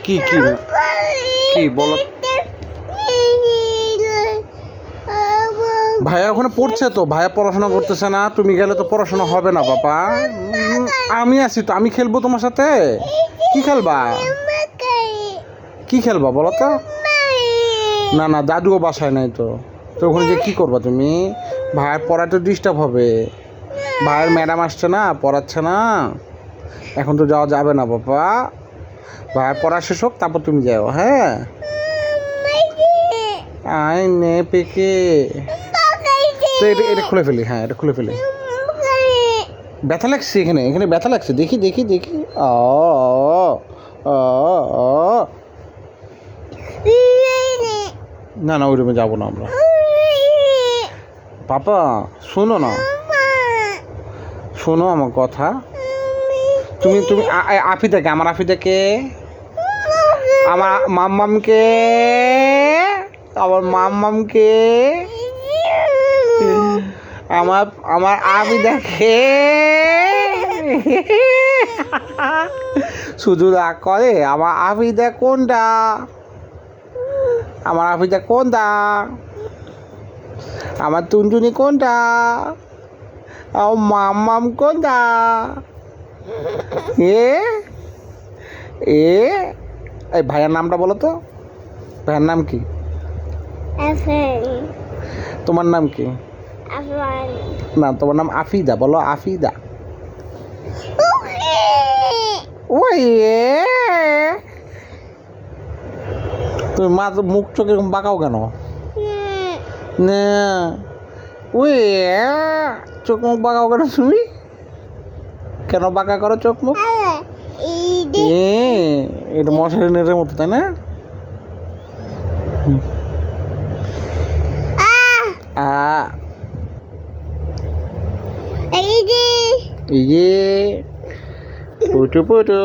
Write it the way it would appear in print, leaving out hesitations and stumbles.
কি কি কি বলো? ভাইয়া ওখানে পড়ছে তো, ভাইয়া পড়াশোনা করতেছে না, তুমি গেলে তো পড়াশোনা হবে না বাবা। আমি আছি তো, আমি খেলবো তোমার সাথে। কি খেলবা? কি খেলবা বলো তো? না না, দাদুও বাসায় নাই তো। তো ওখানে যে কী করবা তুমি? ভাইয়ের পড়ায় তো ডিস্টার্ব হবে। ভাইয়ের ম্যাডাম আসছে না, পড়াচ্ছে না, এখন তো যাওয়া যাবে না বাবা। ভাইয়ের পড়া শেষ হোক, তারপর তুমি যাও। হ্যাঁ, আই নে পেকে। তো এটা খুলে ফেলি। হ্যাঁ, এটা খুলে ফেলি। ব্যথা লাগছে এখানে, এখানে ব্যথা লাগছে। দেখি দেখি দেখি। ও ও ও, না না, ওই রুমে যাবো না আমরা। পাপা শোনো না, শোনো আমার কথা। তুমি তুমি আফিদাকে, আমার আফিদাকে, আমার মাম্মামকে, আমার মাম্মামকে, আমার আমার আফিদাকে শুধু রাগ করে। আমার আফিদা কোনটা? আমার আফিদা কোনটা? আমার টুনটুনি কোনটা? আমার মাম্মাম কোনটা? এ এ এই ভাইয়ার নামটা বলো তো। ভাইয়ার নাম কি? তোমার নাম কি? না, তোমার নাম আফিদা, বলো আফিদা। ওই তুমি মা তো মুখ চোখে বাঁকাও কেন? না, ওই চোখ মুখ বাঁকাও কেন তুমি? কেন বাঁকা করো চোখ মুখ? এটা মশারি নেটের মতো, তাই না? এই যে পুটু পুটু।